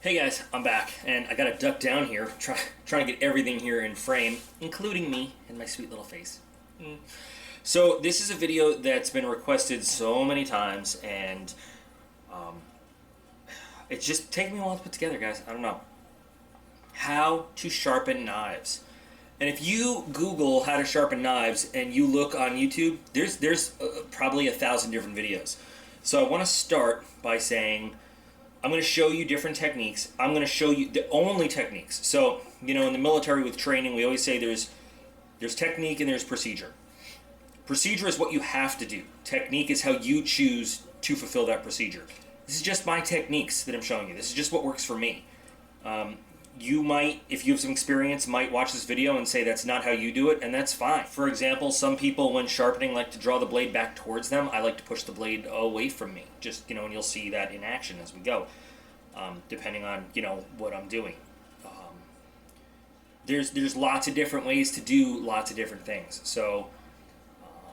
Hey guys, I'm back, and I gotta duck down here, trying to get everything here in frame, including me and my sweet little face. So this is a video that's been requested so many times, and it's just taking me a while to put together, guys. I don't know. How to sharpen knives. And if you Google how to sharpen knives and you look on YouTube, there's probably 1,000 different videos. So I want to start by saying, I'm going to show you different techniques. I'm going to show you the only techniques. So, you know, in the military with training, we always say there's technique and there's procedure. Procedure is what you have to do. Technique is how you choose to fulfill that procedure. This is just my techniques that I'm showing you. This is just what works for me. You might, if you have some experience, might watch this video and say that's not how you do it, and that's fine. For example, some people when sharpening like to draw the blade back towards them. I like to push the blade away from me. Just, you know, and you'll see that in action as we go, depending on, you know, what I'm doing. There's lots of different ways to do lots of different things. So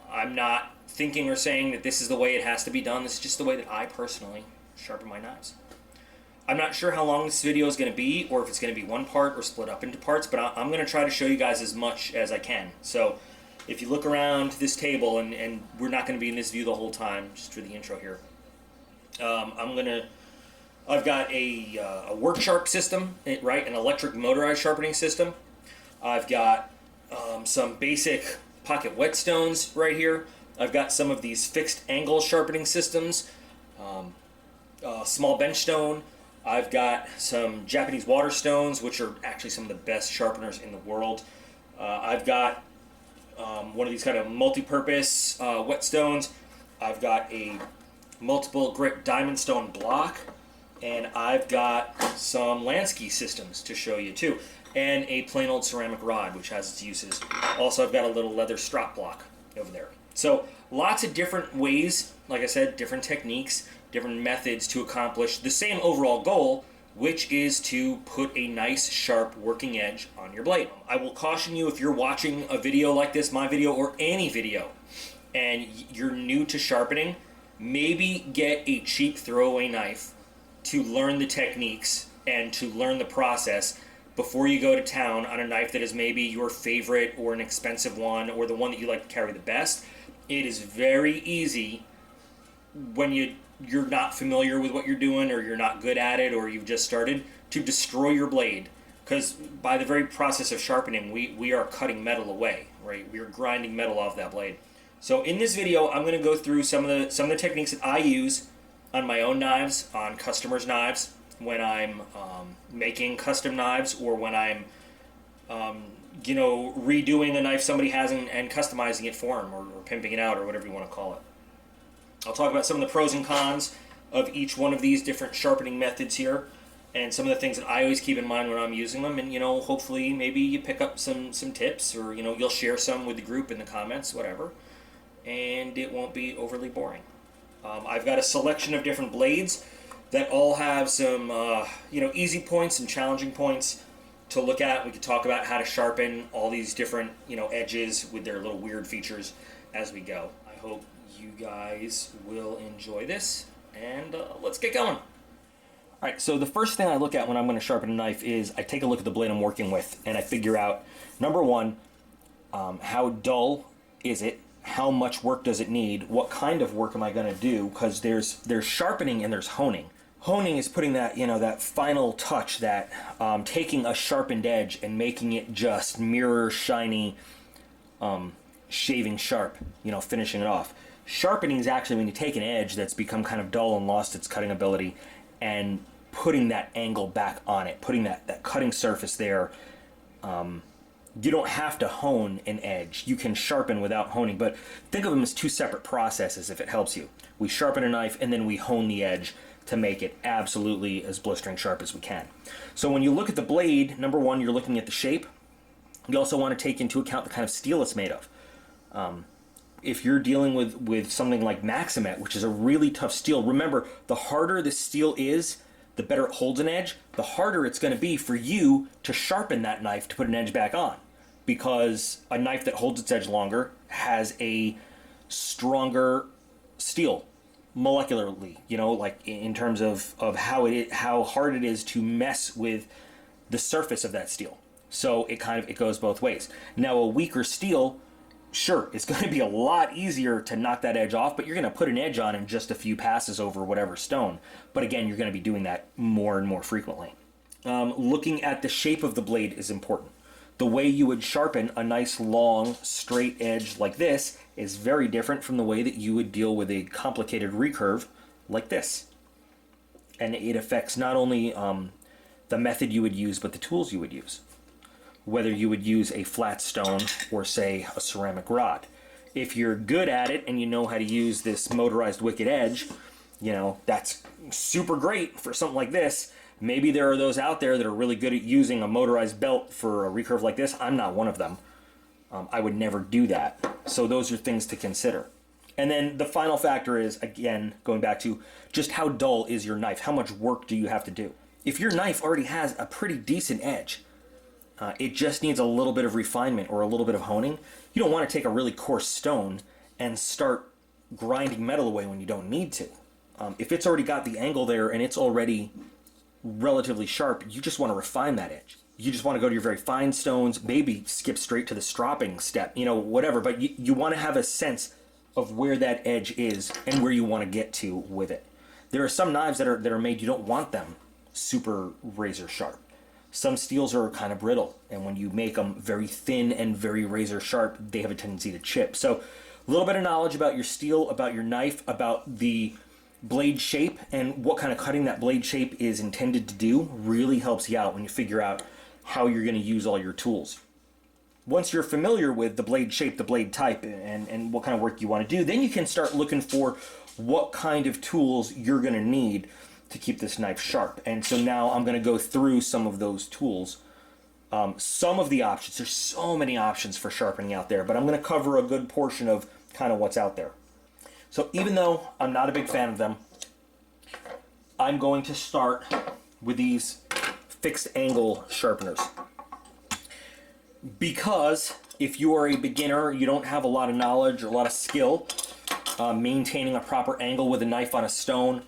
I'm not thinking or saying that this is the way it has to be done. This is just the way that I personally sharpen my knives. I'm not sure how long this video is going to be, or if it's going to be one part or split up into parts, but I'm going to try to show you guys as much as I can. So if you look around this table, and we're not going to be in this view the whole time, just for the intro here. I've got a work sharp system, right? An electric motorized sharpening system. I've got some basic pocket whetstones right here. I've got some of these fixed angle sharpening systems, small bench stone. I've got some Japanese water stones, which are actually some of the best sharpeners in the world. I've got one of these kind of multi-purpose whetstones. I've got a multiple grit diamond stone block, and I've got some Lansky systems to show you too, and a plain old ceramic rod, which has its uses. Also, I've got a little leather strap block over there. So lots of different ways, like I said, different techniques, different methods to accomplish the same overall goal, which is to put a nice sharp working edge on your blade. I will caution you, if you're watching a video like this, my video or any video, and you're new to sharpening, maybe get a cheap throwaway knife to learn the techniques and to learn the process before you go to town on a knife that is maybe your favorite or an expensive one or the one that you like to carry the best. It is very easy when you're not familiar with what you're doing, or you're not good at it, or you've just started, to destroy your blade, because by the very process of sharpening, we are cutting metal away, right? We are grinding metal off that blade. So in this video, I'm going to go through some of the techniques that I use on my own knives, on customers' knives, when I'm making custom knives, or when I'm you know, redoing a knife somebody has and customizing it for them, or pimping it out, or whatever you want to call it. I'll talk about some of the pros and cons of each one of these different sharpening methods here, and some of the things that I always keep in mind when I'm using them. And, you know, hopefully maybe you pick up some tips, or, you know, you'll share some with the group in the comments, whatever, and it won't be overly boring. I've got a selection of different blades that all have some, you know, easy points and challenging points to look at. We could talk about how to sharpen all these different, you know, edges with their little weird features as we go. I hope you guys will enjoy this, and let's get going. All right, so the first thing I look at when I'm going to sharpen a knife is I take a look at the blade I'm working with, and I figure out, number one, how dull is it? How much work does it need? What kind of work am I going to do? Because there's sharpening and there's honing. Honing is putting that, you know, that final touch, that taking a sharpened edge and making it just mirror shiny, shaving sharp, you know, finishing it off. Sharpening is actually when you take an edge that's become kind of dull and lost its cutting ability, and putting that angle back on it, putting that cutting surface there. You don't have to hone an edge. You can sharpen without honing, but think of them as two separate processes if it helps you. We sharpen a knife and then we hone the edge to make it absolutely as blistering sharp as we can. So when you look at the blade, number one, you're looking at the shape. You also want to take into account the kind of steel it's made of. If you're dealing with something like Maximet, which is a really tough steel, remember, the harder the steel is, the better it holds an edge, the harder it's going to be for you to sharpen that knife to put an edge back on. Because a knife that holds its edge longer has a stronger steel molecularly, you know, like in terms of how hard it is to mess with the surface of that steel. So it goes both ways. Now a weaker steel, sure, it's going to be a lot easier to knock that edge off, but you're going to put an edge on in just a few passes over whatever stone. But again, you're going to be doing that more and more frequently. Looking at the shape of the blade is important. The way you would sharpen a nice long straight edge like this is very different from the way that you would deal with a complicated recurve like this. And it affects not only the method you would use, but the tools you would use. Whether you would use a flat stone or, say, a ceramic rod. If you're good at it and you know how to use this motorized wicked edge, you know, that's super great for something like this. Maybe there are those out there that are really good at using a motorized belt for a recurve like this. I'm not one of them. I would never do that. So those are things to consider. And then the final factor is, again, going back to just how dull is your knife? How much work do you have to do? If your knife already has a pretty decent edge, it just needs a little bit of refinement or a little bit of honing. You don't want to take a really coarse stone and start grinding metal away when you don't need to. If it's already got the angle there and it's already relatively sharp, you just want to refine that edge. You just want to go to your very fine stones, maybe skip straight to the stropping step, you know, whatever. But you want to have a sense of where that edge is and where you want to get to with it. There are some knives that are made, you don't want them super razor sharp. Some steels are kind of brittle, and when you make them very thin and very razor sharp, they have a tendency to chip. So a little bit of knowledge about your steel, about your knife, about the blade shape and what kind of cutting that blade shape is intended to do really helps you out when you figure out how you're going to use all your tools. Once you're familiar with the blade shape, the blade type, and what kind of work you want to do, then you can start looking for what kind of tools you're going to need to keep this knife sharp. And so now I'm going to go through some of those tools. Some of the options, there's so many options for sharpening out there, but I'm going to cover a good portion of kind of what's out there. So even though I'm not a big fan of them, I'm going to start with these fixed angle sharpeners. Because if you are a beginner, you don't have a lot of knowledge or a lot of skill maintaining a proper angle with a knife on a stone,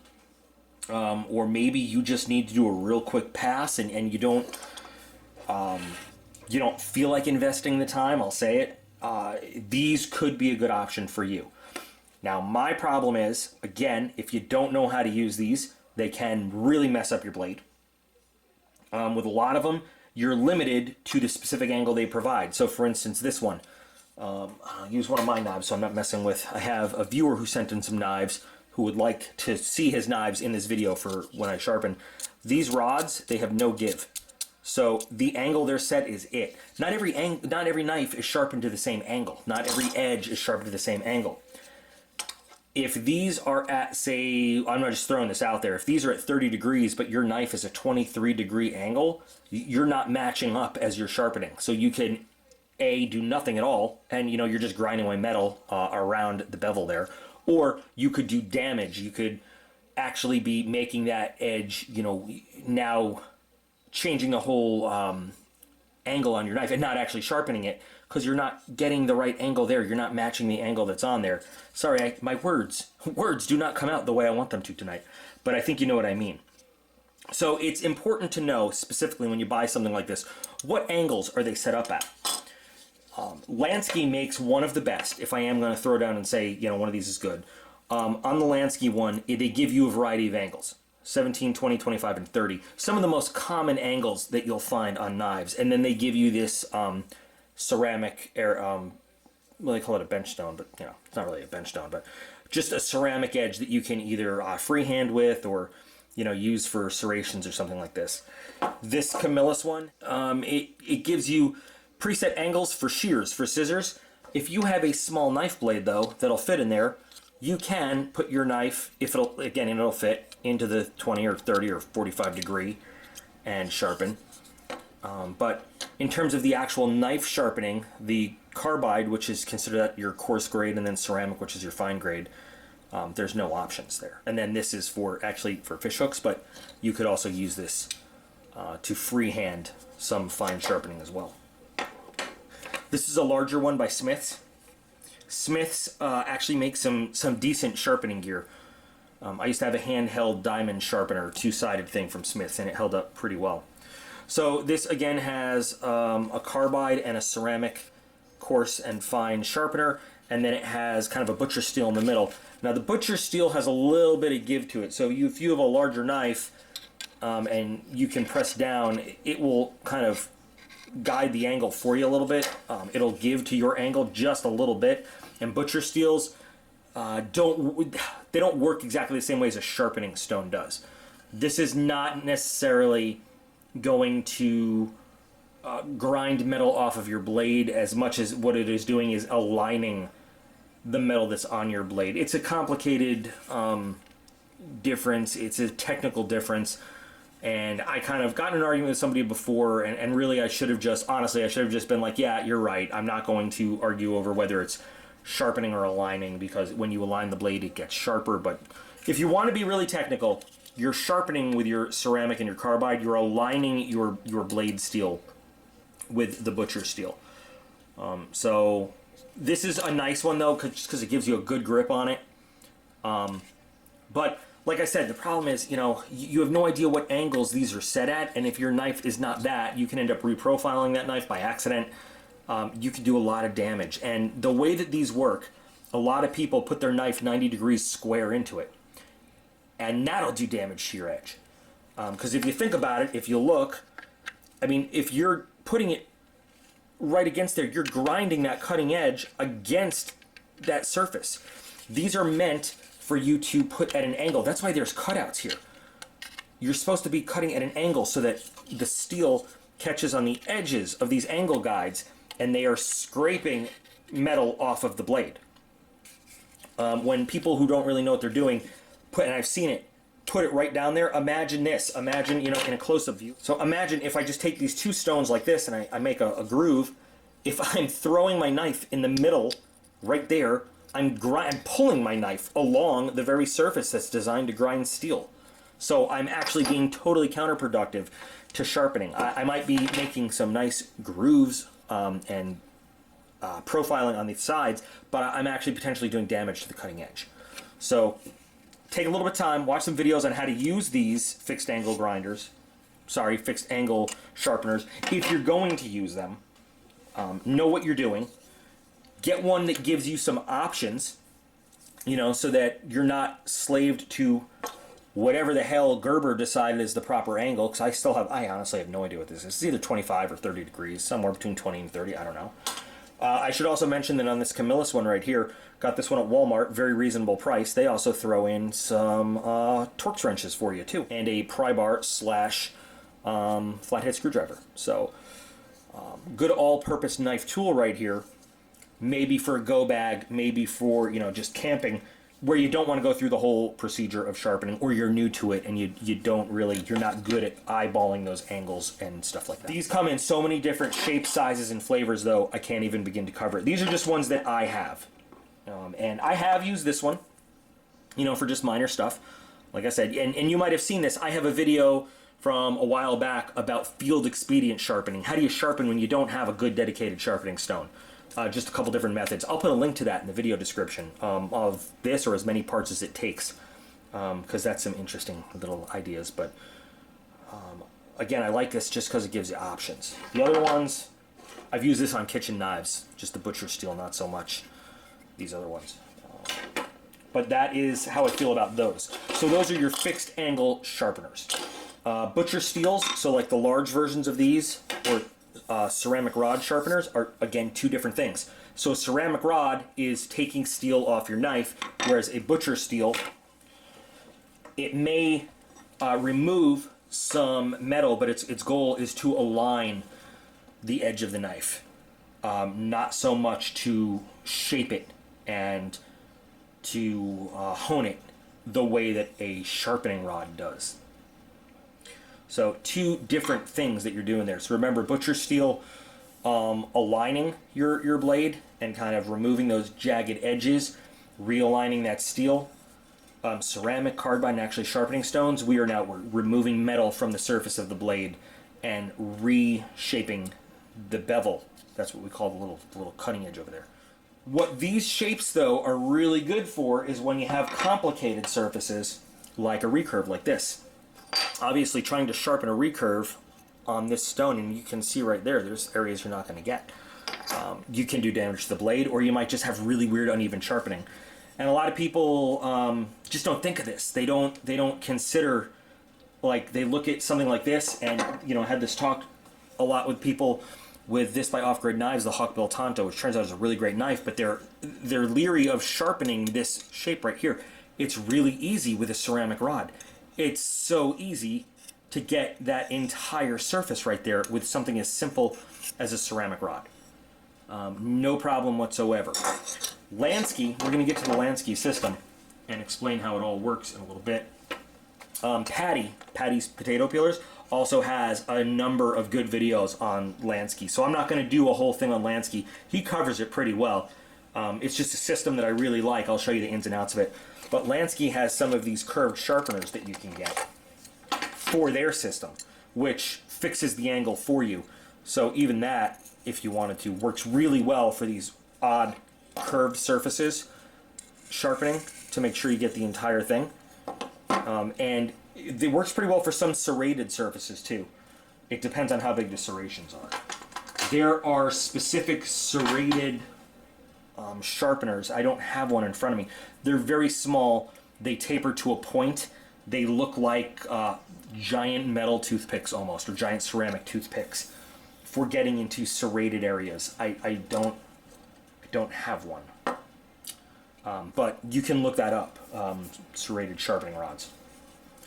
or maybe you just need to do a real quick pass and you don't feel like investing the time, I'll say it, these could be a good option for you. Now, my problem is, again, if you don't know how to use these, they can really mess up your blade. With a lot of them, you're limited to the specific angle they provide. So, for instance, this one, I'll use one of my knives, so I'm not messing with. I have a viewer who sent in some knives who would like to see his knives in this video for when I sharpen. These rods, they have no give. So the angle they're set is it. Not every knife is sharpened to the same angle. Not every edge is sharpened to the same angle. If these are at, say, I'm not just throwing this out there, if these are at 30 degrees, but your knife is a 23-degree angle, you're not matching up as you're sharpening. So you can, A, do nothing at all, and you're just grinding away metal around the bevel there. Or you could do damage. You could actually be making that edge, now changing the whole angle on your knife and not actually sharpening it, because you're not getting the right angle there. You're not matching the angle that's on there. Sorry, my words do not come out the way I want them to tonight, but I think you know what I mean. So it's important to know, specifically when you buy something like this, what angles are they set up at? Lansky makes one of the best, if I am going to throw down and say, one of these is good. On the Lansky one, they give you a variety of angles. 17, 20, 25, and 30. Some of the most common angles that you'll find on knives. And then they give you this ceramic, well, they call it a bench stone, but it's not really a bench stone, but just a ceramic edge that you can either freehand with or use for serrations or something like this. This Camillus one, it gives you preset angles for shears, for scissors. If you have a small knife blade though that'll fit in there, you can put your knife, it'll fit into the 20 or 30 or 45 degree and sharpen. But in terms of the actual knife sharpening, the carbide, which is considered your coarse grade, and then ceramic, which is your fine grade, there's no options there. And then this is for fish hooks, but you could also use this to freehand some fine sharpening as well. This is a larger one by Smith's. Smith's actually makes some decent sharpening gear. I used to have a handheld diamond sharpener, two-sided thing from Smith's, and it held up pretty well. So this again has a carbide and a ceramic coarse and fine sharpener, and then it has kind of a butcher steel in the middle. Now the butcher steel has a little bit of give to it, so if you have a larger knife and you can press down, it will kind of guide the angle for you a little bit. It'll give to your angle just a little bit, and butcher steels don't work exactly the same way as a sharpening stone does. This is not necessarily going to grind metal off of your blade as much as what it is doing is aligning the metal that's on your blade. It's a complicated difference. It's a technical difference. And I kind of got in an argument with somebody before, and really I should have just been like, yeah, you're right. I'm not going to argue over whether it's sharpening or aligning, because when you align the blade, it gets sharper. But if you want to be really technical, you're sharpening with your ceramic and your carbide. You're aligning your blade steel with the butcher steel. So this is a nice one, though, just because it gives you a good grip on it. But like I said, the problem is, you have no idea what angles these are set at, and if your knife is not that, you can end up reprofiling that knife by accident. You can do a lot of damage. And the way that these work, a lot of people put their knife 90 degrees square into it, and that'll do damage to your edge. Because if you think about it, if you look, I mean, if you're putting it right against there, you're grinding that cutting edge against that surface. These are meant for you to put at an angle. That's why there's cutouts here. You're supposed to be cutting at an angle so that the steel catches on the edges of these angle guides, and they are scraping metal off of the blade. When people who don't really know what they're doing and I've seen it, put it right down there, imagine this. Imagine, in a close-up view. So imagine if I just take these two stones like this and I make a groove. If I'm throwing my knife in the middle, right there, I'm pulling my knife along the very surface that's designed to grind steel. So I'm actually being totally counterproductive to sharpening. I might be making some nice grooves and profiling on the sides, but I'm actually potentially doing damage to the cutting edge. So take a little bit of time, watch some videos on how to use these fixed angle sharpeners. If you're going to use them, know what you're doing. Get one that gives you some options, so that you're not slaved to whatever the hell Gerber decided is the proper angle, because I honestly have no idea what this is. It's either 25 or 30 degrees, somewhere between 20 and 30, I don't know. I should also mention that on this Camillus one right here, got this one at Walmart, very reasonable price. They also throw in some Torx wrenches for you too, and a pry bar / flathead screwdriver. So good all-purpose knife tool right here. Maybe for a go bag, maybe for just camping, where you don't want to go through the whole procedure of sharpening, or you're new to it and you're not good at eyeballing those angles and stuff like that. These come in so many different shapes, sizes, and flavors, though I can't even begin to cover it. These are just ones that I have, and I have used this one, for just minor stuff, like I said. And you might have seen this. I have a video from a while back about field expedient sharpening. How do you sharpen when you don't have a good dedicated sharpening stone? Just a couple different methods. I'll put a link to that in the video description of this, or as many parts as it takes, because that's some interesting little ideas. But again, I like this just because it gives you options. The other ones, I've used this on kitchen knives, just the butcher steel, not so much these other ones. But that is how I feel about those. So those are your fixed angle sharpeners. Butcher steels, so like the large versions of these, or ceramic rod sharpeners, are again two different things. So a ceramic rod is taking steel off your knife, whereas a butcher steel, it may remove some metal, but its goal is to align the edge of the knife, not so much to shape it and to hone it the way that a sharpening rod does. So two different things that you're doing there. So remember, butcher steel, aligning your blade and kind of removing those jagged edges, realigning that steel. Ceramic, carbide, and actually sharpening stones, we're removing metal from the surface of the blade and reshaping the bevel. That's what we call the little cutting edge over there. What these shapes, though, are really good for is when you have complicated surfaces, like a recurve like this. Obviously, trying to sharpen a recurve on this stone, and you can see right there, there's areas you're not going to get. You can do damage to the blade, or you might just have really weird uneven sharpening. And a lot of people just don't think of this. They don't consider, like, they look at something like this, and, you know, I had this talk a lot with people with this by Off-Grid Knives, the Hawkbill Tonto, which turns out is a really great knife, but they're leery of sharpening this shape right here. It's really easy with a ceramic rod. It's so easy to get that entire surface right there with something as simple as a ceramic rod. No problem whatsoever. Lansky, we're going to get to the Lansky system and explain how it all works in a little bit. Patty's Potato Peelers, also has a number of good videos on Lansky. So I'm not going to do a whole thing on Lansky. He covers it pretty well. It's just a system that I really like. I'll show you the ins and outs of it. But Lansky has some of these curved sharpeners that you can get for their system, which fixes the angle for you. So even that, if you wanted to, works really well for these odd curved surfaces, sharpening to make sure you get the entire thing. And it works pretty well for some serrated surfaces too. It depends on how big the serrations are. There are specific serrated sharpeners. I don't have one in front of me. They're very small. They taper to a point. They look like giant metal toothpicks almost, or giant ceramic toothpicks for getting into serrated areas. I don't have one. But you can look that up, serrated sharpening rods.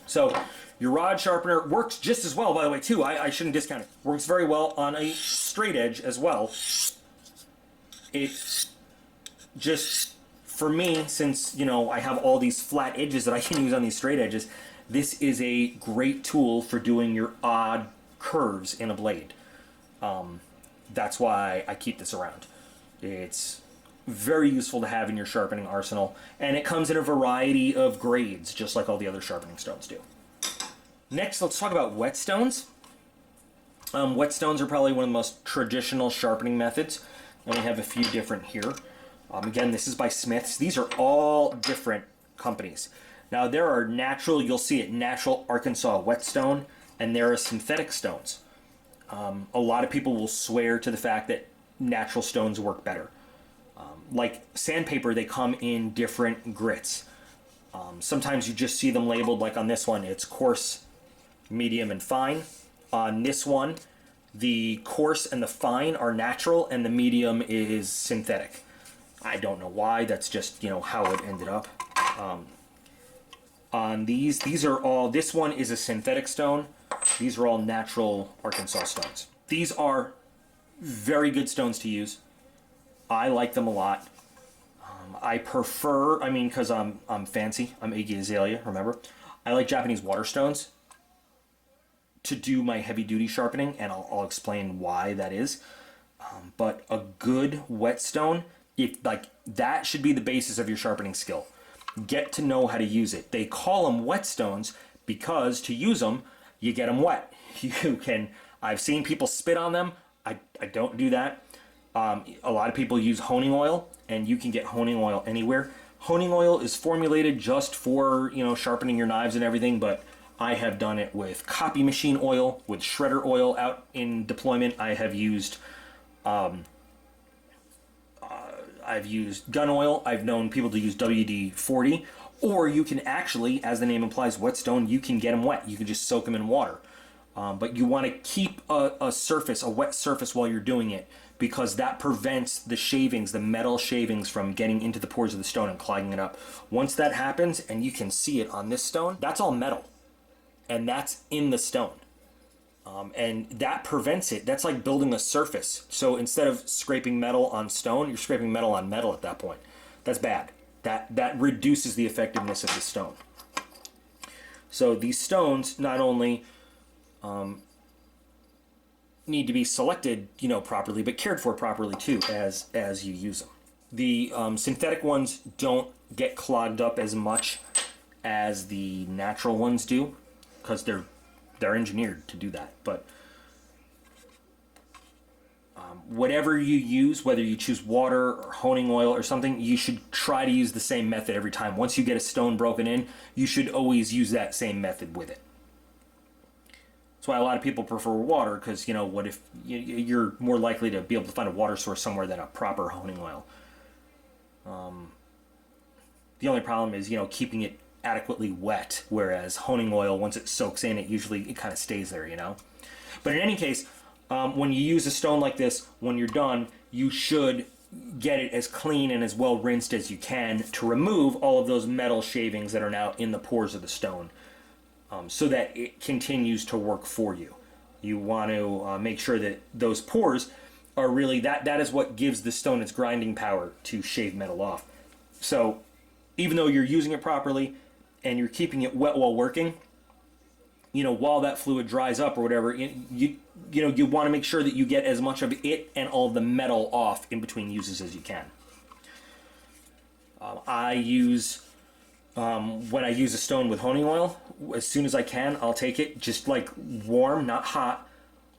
So your rod sharpener works just as well, by the way, too. I shouldn't discount it. Works very well on a straight edge as well. It just, for me, since, you know, I have all these flat edges that I can use on these straight edges, this is a great tool for doing your odd curves in a blade. That's why I keep this around. It's very useful to have in your sharpening arsenal, and it comes in a variety of grades, just like all the other sharpening stones do. Next, let's talk about whetstones. Whetstones are probably one of the most traditional sharpening methods, and we have a few different here. Again, this is by Smith's. These are all different companies. Now, there are natural, you'll see it, natural Arkansas whetstone, and there are synthetic stones. A lot of people will swear to the fact that natural stones work better. Like sandpaper, they come in different grits. Sometimes you just see them labeled, like on this one, it's coarse, medium, and fine. On this one, the coarse and the fine are natural, and the medium is synthetic. I don't know why, that's just, you know, how it ended up. On these are all, this one is a synthetic stone. These are all natural Arkansas stones. These are very good stones to use. I like them a lot. I prefer, I mean, because I'm fancy, I'm Iggy Azalea, remember? I like Japanese water stones to do my heavy duty sharpening, and I'll explain why that is. But a good whetstone, if like that should be the basis of your sharpening skill. Get to know how to use it. They call them whetstones because to use them, you get them wet. You can, I've seen people spit on them. I don't do that. A lot of people use honing oil, and you can get honing oil anywhere. Honing oil is formulated just for, you know, sharpening your knives and everything, but I have done it with copy machine oil, with shredder oil out in deployment. I have used I've used gun oil. I've known people to use WD-40, or you can actually, as the name implies, whetstone, you can get them wet. You can just soak them in water. But you want to keep a surface, a wet surface while you're doing it, because that prevents the shavings, the metal shavings, from getting into the pores of the stone and clogging it up. Once that happens, and you can see it on this stone, that's all metal. And that's in the stone. And that prevents it. That's like building a surface. So instead of scraping metal on stone, you're scraping metal on metal at that point. That's bad. That reduces the effectiveness of the stone. So these stones not only need to be selected, you know, properly, but cared for properly too as you use them. The synthetic ones don't get clogged up as much as the natural ones do, because they're engineered to do that. But Whatever you use, whether you choose water or honing oil or something, you should try to use the same method every time. Once you get a stone broken in, you should always use that same method with it. That's why a lot of people prefer water, because, you know, what if you're more likely to be able to find a water source somewhere than a proper honing oil. The only problem is, you know, keeping it adequately wet, whereas honing oil, once it soaks in, it kind of stays there, you know. But in any case, when you use a stone like this, when you're done, you should get it as clean and as well rinsed as you can to remove all of those metal shavings that are now in the pores of the stone, so that it continues to work for you. You want to make sure that those pores are really, that is what gives the stone its grinding power to shave metal off. So even though you're using it properly and you're keeping it wet while working, you know, while that fluid dries up or whatever, you want to make sure that you get as much of it and all of the metal off in between uses as you can. I use, when I use a stone with honing oil, as soon as I can, I'll take it just like warm, not hot,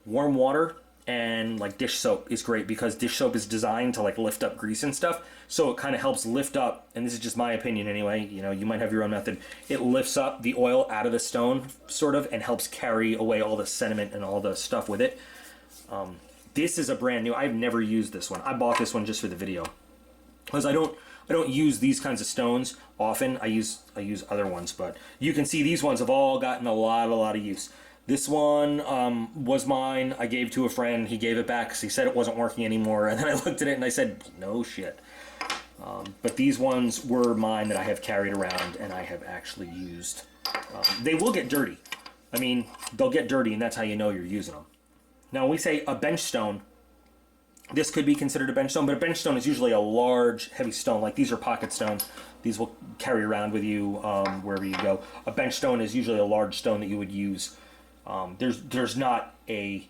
warm water, and like dish soap is great, because dish soap is designed to like lift up grease and stuff, so it kind of helps lift up, and this is just my opinion anyway, you know, you might have your own method, it lifts up the oil out of the stone sort of and helps carry away all the sediment and all the stuff with it. This is a brand new, I've never used this one. I bought this one just for the video, because I don't use these kinds of stones often. I use other ones, but you can see these ones have all gotten a lot of use. This one was mine. I gave to a friend. He gave it back because he said it wasn't working anymore. And then I looked at it and I said, no shit. But these ones were mine that I have carried around and I have actually used. They will get dirty. I mean, they'll get dirty, and that's how you know you're using them. Now, when we say a bench stone, this could be considered a bench stone, but a bench stone is usually a large, heavy stone. Like these are pocket stones. These will carry around with you wherever you go. A bench stone is usually a large stone that you would use. There's not a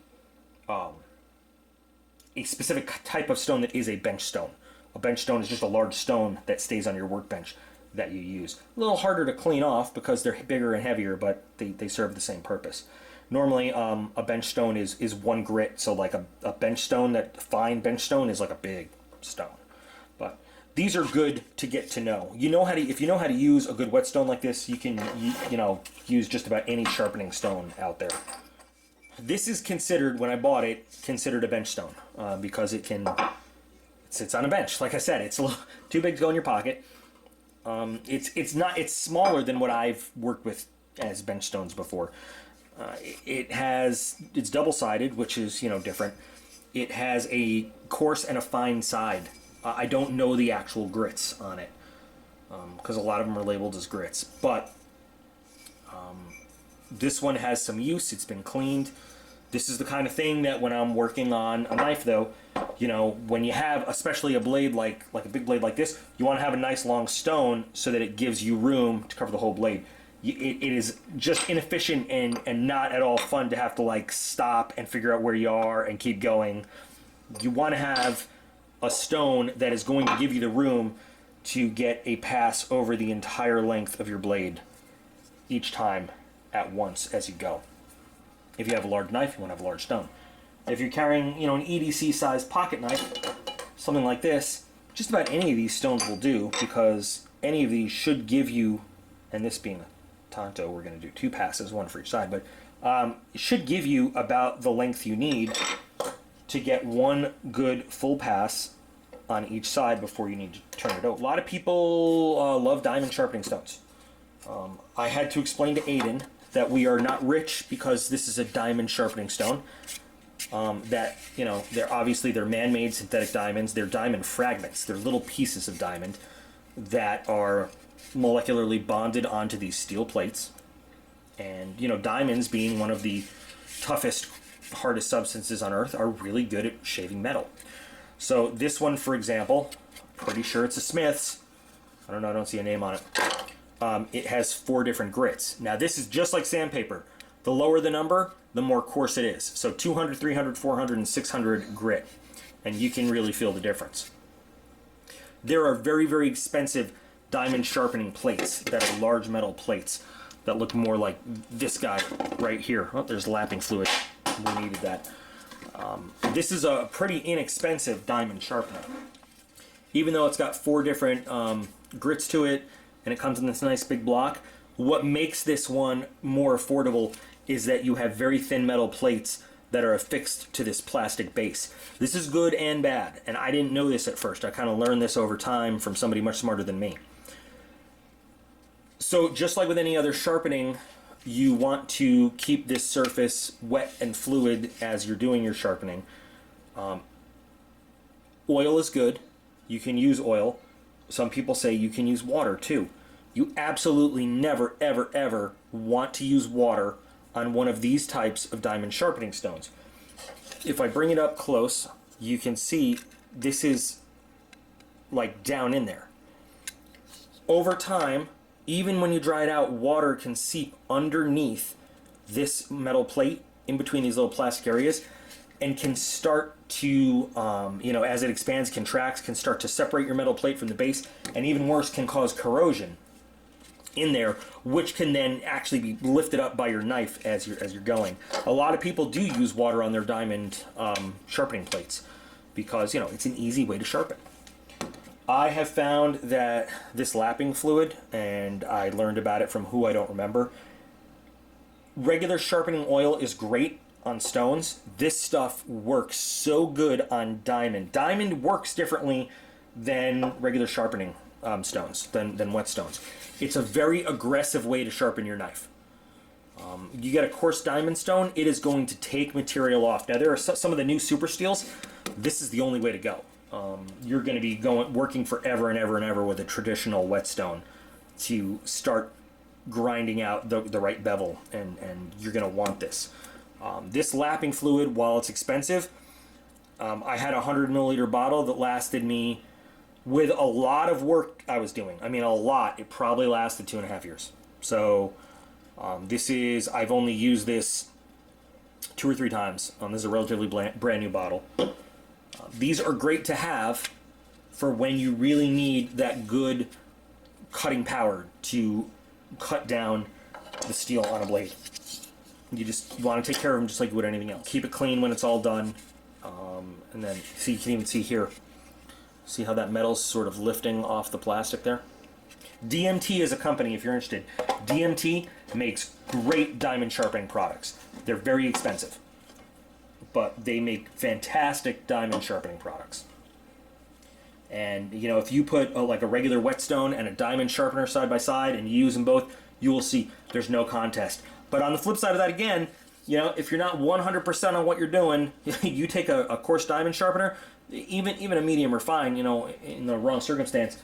specific type of stone that is a bench stone. A bench stone is just a large stone that stays on your workbench that you use. A little harder to clean off because they're bigger and heavier, but they serve the same purpose. Normally, a bench stone is one grit, so like a bench stone, that fine bench stone, is like a big stone. But these are good to get to know. If you know how to use a good whetstone like this, you can use just about any sharpening stone out there. This is considered, when I bought it, considered a bench stone because it sits on a bench. Like I said, it's a little too big to go in your pocket. It's smaller than what I've worked with as bench stones before. It's double-sided, which is different. It has a coarse and a fine side. I don't know the actual grits on it because a lot of them are labeled as grits, but this one has some use. It's been cleaned. This is the kind of thing that when I'm working on a knife, though, when you have especially a blade like a big blade like this, you want to have a nice long stone so that it gives you room to cover the whole blade. It is just inefficient and not at all fun to have to stop and figure out where you are and keep going. You want to have a stone that is going to give you the room to get a pass over the entire length of your blade each time at once as you go. If you have a large knife, you want to have a large stone. If you're carrying, an EDC-sized pocket knife, something like this, just about any of these stones will do, because any of these should give you, and this being a Tonto, we're going to do 2 passes, 1 for each side, but it should give you about the length you need to get 1 good full pass on each side before you need to turn it over. A lot of people love diamond sharpening stones. I had to explain to Aiden that we are not rich because this is a diamond sharpening stone. That, they're man-made synthetic diamonds. They're diamond fragments. They're little pieces of diamond that are molecularly bonded onto these steel plates. And, diamonds, being one of the toughest, hardest substances on Earth, are really good at shaving metal. So this one, for example, pretty sure it's a Smith's. I don't know, I don't see a name on it. It has 4 different grits. Now this is just like sandpaper. The lower the number, the more coarse it is. So 200, 300, 400, and 600 grit. And you can really feel the difference. There are very, very expensive diamond sharpening plates that are large metal plates that look more like this guy right here. Oh, there's lapping fluid. We needed that. This is a pretty inexpensive diamond sharpener. Even though it's got 4 different grits to it, and it comes in this nice big block, what makes this one more affordable is that you have very thin metal plates that are affixed to this plastic base. This is good and bad, and I didn't know this at first. I kind of learned this over time from somebody much smarter than me. So just like with any other sharpening, you want to keep this surface wet and fluid as you're doing your sharpening. Oil is good. You can use oil. Some people say you can use water too. You absolutely never, ever, ever want to use water on one of these types of diamond sharpening stones. If I bring it up close, you can see this is like down in there. Over time, even when you dry it out, water can seep underneath this metal plate in between these little plastic areas and can start to, you know, as it expands, contracts, can start to separate your metal plate from the base, and even worse, can cause corrosion in there, which can then actually be lifted up by your knife as you're going. A lot of people do use water on their diamond sharpening plates because, you know, it's an easy way to sharpen. I have found that this lapping fluid, and I learned about it from who I don't remember. Regular sharpening oil is great on stones. This stuff works so good on diamond. Diamond works differently than regular sharpening stones, than wet stones. It's a very aggressive way to sharpen your knife. You get a coarse diamond stone, it is going to take material off. Now there are some of the new super steels. This is the only way to go. You're going to be working forever and ever and ever with a traditional whetstone to start grinding out the right bevel, and you're going to want this. This lapping fluid, while it's expensive, I had a 100 milliliter bottle that lasted me, with a lot of work I was doing, I mean a lot, it probably lasted 2.5 years. So I've only used this 2 or 3 times. This is a relatively brand new bottle. These are great to have for when you really need that good cutting power to cut down the steel on a blade. You just want to take care of them just like you would anything else. Keep it clean when it's all done. And then, see, you can even see here. See how that metal's sort of lifting off the plastic there? DMT is a company, if you're interested. DMT makes great diamond sharpening products. They're very expensive, but they make fantastic diamond sharpening products. And, you know, if you put like a regular whetstone and a diamond sharpener side by side and you use them both, you will see there's no contest. But on the flip side of that, again, you know, if you're not 100% on what you're doing, you take a coarse diamond sharpener, even a medium or fine, you know, in the wrong circumstance,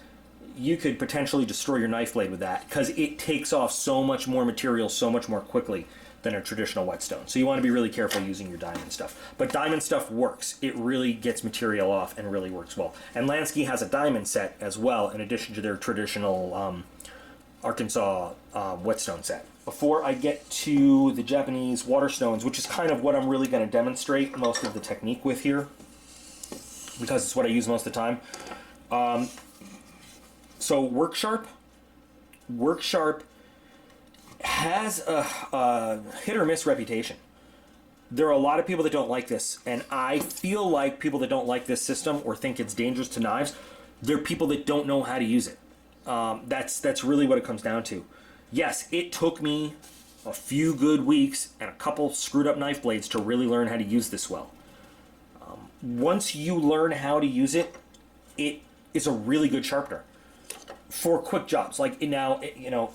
you could potentially destroy your knife blade with that, because it takes off so much more material so much more quickly than a traditional whetstone. So you want to be really careful using your diamond stuff. But diamond stuff works. It really gets material off and really works well. And Lansky has a diamond set as well, in addition to their traditional Arkansas whetstone set. Before I get to the Japanese water stones, which is kind of what I'm really going to demonstrate most of the technique with here, because it's what I use most of the time. So WorkSharp has a hit or miss reputation. There are a lot of people that don't like this, and I feel like people that don't like this system or think it's dangerous to knives, they're people that don't know how to use it. That's really what it comes down to. Yes, it took me a few good weeks and a couple screwed up knife blades to really learn how to use this well. Once you learn how to use it, it is a really good sharpener for quick jobs. Like now, you know,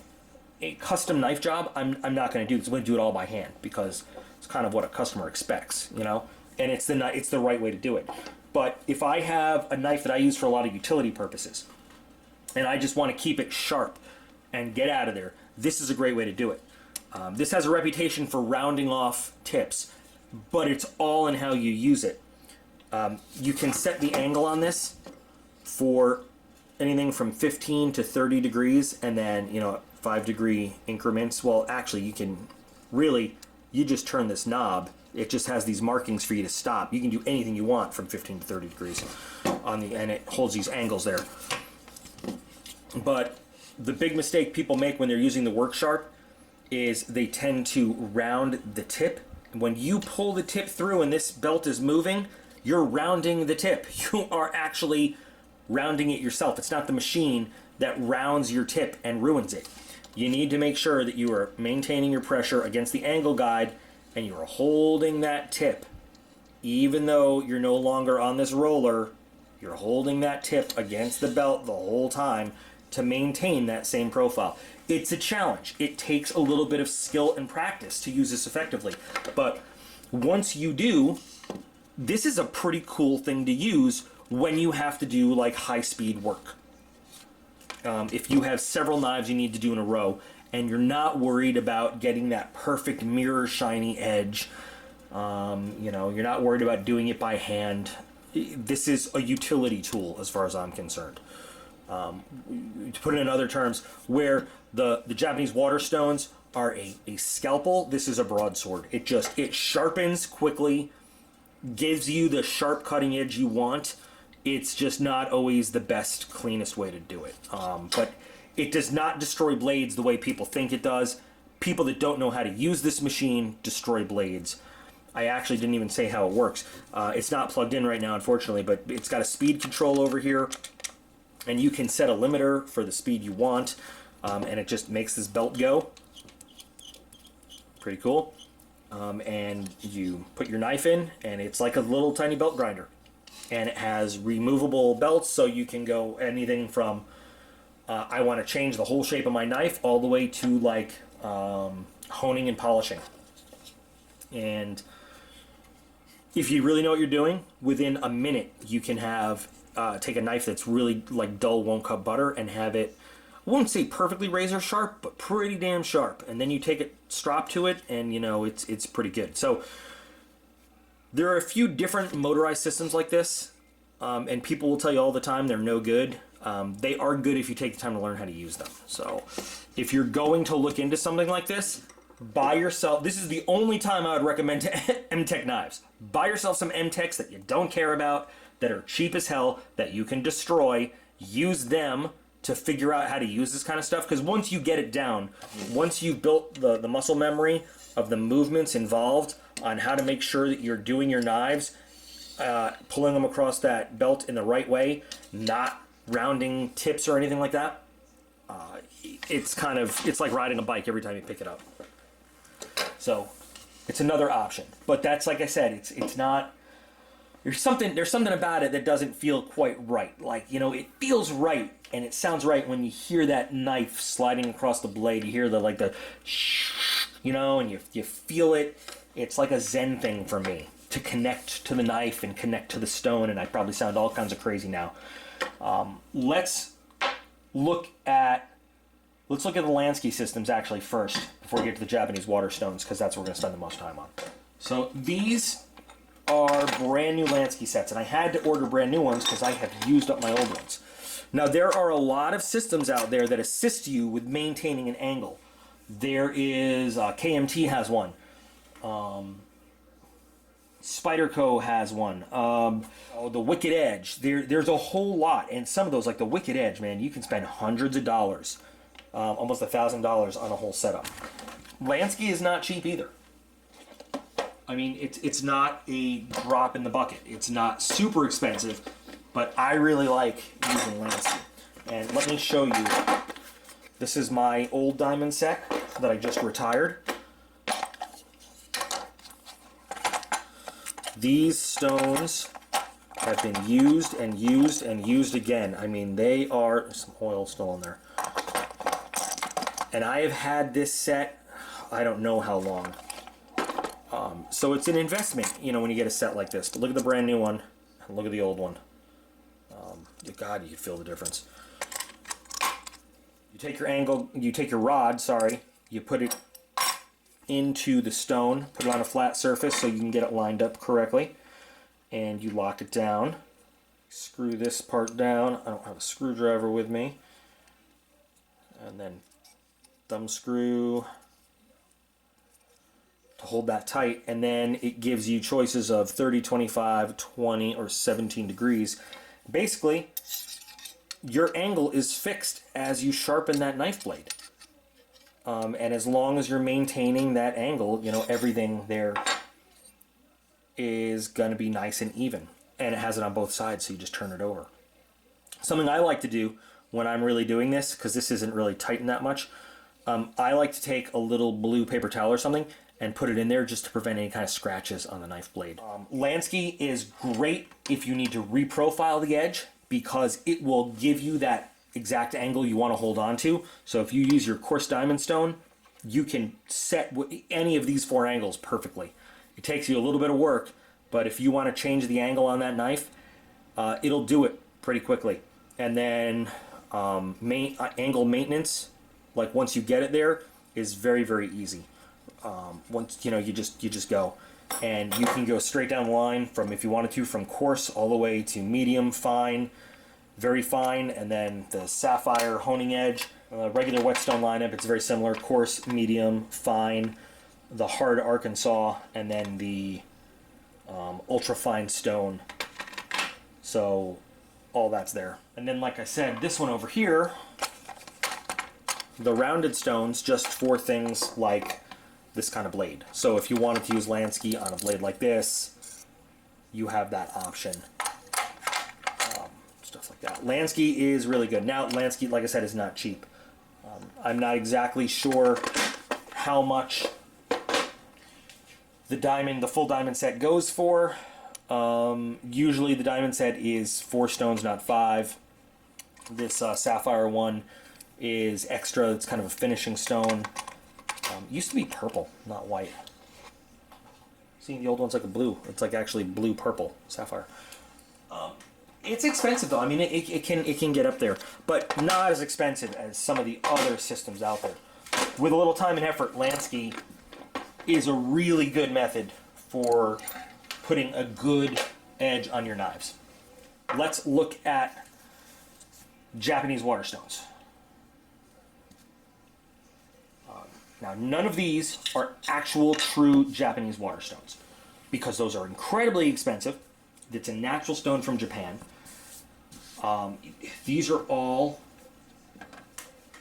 a custom knife job, I'm not going to do this. I'm going to do it all by hand because it's kind of what a customer expects, you know, and it's the right way to do it. But if I have a knife that I use for a lot of utility purposes, and I just want to keep it sharp and get out of there, this is a great way to do it. This has a reputation for rounding off tips, but it's all in how you use it. You can set the angle on this for anything from 15 to 30 degrees, and then, you know, 5-degree increments. Well, actually, you just turn this knob. It just has these markings for you to stop. You can do anything you want from 15 to 30 degrees and it holds these angles there. But the big mistake people make when they're using the WorkSharp is they tend to round the tip When you pull the tip through and this belt is moving, you're rounding the tip. You are actually rounding it yourself. It's not the machine that rounds your tip and ruins it. You need to make sure that you are maintaining your pressure against the angle guide and you are holding that tip. Even though you're no longer on this roller, you're holding that tip against the belt the whole time to maintain that same profile. It's a challenge. It takes a little bit of skill and practice to use this effectively. But once you do, this is a pretty cool thing to use when you have to do like high-speed work. If you have several knives you need to do in a row and you're not worried about getting that perfect mirror shiny edge, you know, you're not worried about doing it by hand, this is a utility tool as far as I'm concerned. To put it in other terms, where the Japanese water stones are a scalpel, this is a broadsword. It sharpens quickly, gives you the sharp cutting edge you want. It's just not always the best, cleanest way to do it. But it does not destroy blades the way people think it does. People that don't know how to use this machine destroy blades. I actually didn't even say how it works. It's not plugged in right now, unfortunately, but it's got a speed control over here, and you can set a limiter for the speed you want, and it just makes this belt go. Pretty cool. And you put your knife in, and it's like a little tiny belt grinder. And it has removable belts, so you can go anything from I want to change the whole shape of my knife all the way to like honing and polishing. And if you really know what you're doing, within a minute you can have take a knife that's really like dull, won't cut butter, and have it, I won't say perfectly razor sharp, but pretty damn sharp. And then you take it, strop to it, and you know it's pretty good. So there are a few different motorized systems like this, and people will tell you all the time they're no good. They are good if you take the time to learn how to use them. So if you're going to look into something like this, buy yourself, this is the only time I would recommend M-Tech knives. Buy yourself some M-Techs that you don't care about, that are cheap as hell, that you can destroy. Use them to figure out how to use this kind of stuff, because once you get it down, once you've built the muscle memory of the movements involved on how to make sure that you're doing your knives, pulling them across that belt in the right way, not rounding tips or anything like that, it's like riding a bike every time you pick it up. So it's another option. But that's, like I said, it's not, there's something about it that doesn't feel quite right. Like, you know, it feels right and it sounds right when you hear that knife sliding across the blade. You hear the you know, and you feel it. It's like a Zen thing for me to connect to the knife and connect to the stone, and I probably sound all kinds of crazy now. Let's look at the Lansky systems actually first before we get to the Japanese water stones, because that's what we're going to spend the most time on. So these are brand new Lansky sets, and I had to order brand new ones because I have used up my old ones. Now there are a lot of systems out there that assist you with maintaining an angle. There is KMT has one. Spyderco has one. The Wicked Edge. There's a whole lot, and some of those, like the Wicked Edge, man, you can spend hundreds of dollars, almost $1,000 on a whole setup. Lansky is not cheap either. I mean, it's not a drop in the bucket. It's not super expensive, but I really like using Lansky. And let me show you. This is my old diamond set that I just retired. These stones have been used and used and used again. I mean, they are, there's some oil still in there. And I have had this set, I don't know how long. So it's an investment, you know, when you get a set like this. But look at the brand new one, and look at the old one. God, you can feel the difference. You take your rod, you put it into the stone, put it on a flat surface so you can get it lined up correctly, and you lock it down. Screw this part down. I don't have a screwdriver with me. And then thumb screw to hold that tight, and then it gives you choices of 30, 25, 20, or 17 degrees. Basically, your angle is fixed as you sharpen that knife blade. And as long as you're maintaining that angle, you know, everything there is going to be nice and even. And it has it on both sides, so you just turn it over. Something I like to do when I'm really doing this, because this isn't really tightened that much, I like to take a little blue paper towel or something and put it in there just to prevent any kind of scratches on the knife blade. Lansky is great if you need to reprofile the edge, because it will give you that exact angle you want to hold on to. So if you use your coarse diamond stone, you can set any of these 4 angles perfectly. It takes you a little bit of work, but if you want to change the angle on that knife, it'll do it pretty quickly. And then angle maintenance, like once you get it there, is very, very easy. Once you just go, and you can go straight down the line from, if you wanted to, from coarse all the way to medium, fine, very fine, and then the sapphire honing edge, regular whetstone lineup. It's very similar: coarse, medium, fine, the hard Arkansas, and then the ultra fine stone. So all that's there. And then, like I said, this one over here, the rounded stones, just for things like this kind of blade. So if you wanted to use Lansky on a blade like this, you have that option. Stuff like that. Lansky is really good. Now, Lansky, like I said, is not cheap. I'm not exactly sure how much the full diamond set goes for. Usually the diamond set is 4 stones, not 5. This sapphire one is extra. It's kind of a finishing stone. It used to be purple, not white. See, the old one's like a blue. It's like actually blue-purple sapphire. It's expensive though. I mean, it can get up there, but not as expensive as some of the other systems out there. With a little time and effort, Lansky is a really good method for putting a good edge on your knives. Let's look at Japanese waterstones. Now, none of these are actual true Japanese waterstones, because those are incredibly expensive. It's a natural stone from Japan. These are all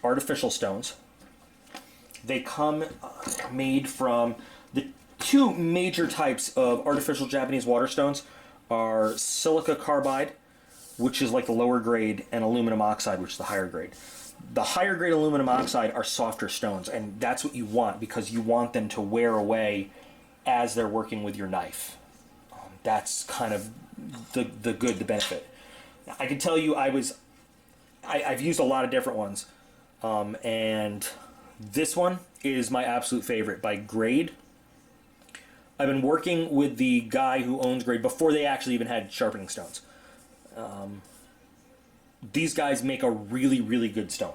artificial stones. They come made from the 2 major types of artificial Japanese waterstones are silica carbide, which is like the lower grade, and aluminum oxide, which is the higher grade. The higher grade aluminum oxide are softer stones, and that's what you want, because you want them to wear away as they're working with your knife. That's kind of the benefit. Now, I can tell you, I've used a lot of different ones, and this one is my absolute favorite by Grade. I've been working with the guy who owns Grade before they actually even had sharpening stones. These guys make a really, really good stone.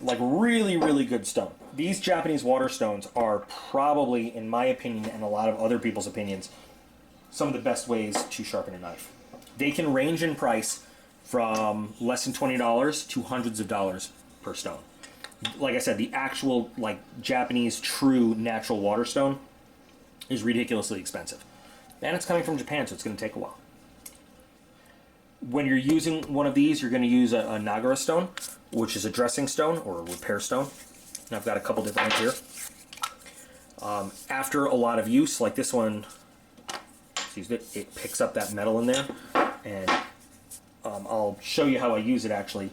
Like really, really good stone. These Japanese waterstones are probably, in my opinion, and a lot of other people's opinions, some of the best ways to sharpen a knife. They can range in price from less than $20 to hundreds of dollars per stone. Like I said, the actual Japanese true natural waterstone is ridiculously expensive. And it's coming from Japan, so it's going to take a while. When you're using one of these, you're going to use a Nagara stone, which is a dressing stone or a repair stone. And I've got a couple different ones here. After a lot of use, like this one, it picks up that metal in there. And I'll show you how I use it actually.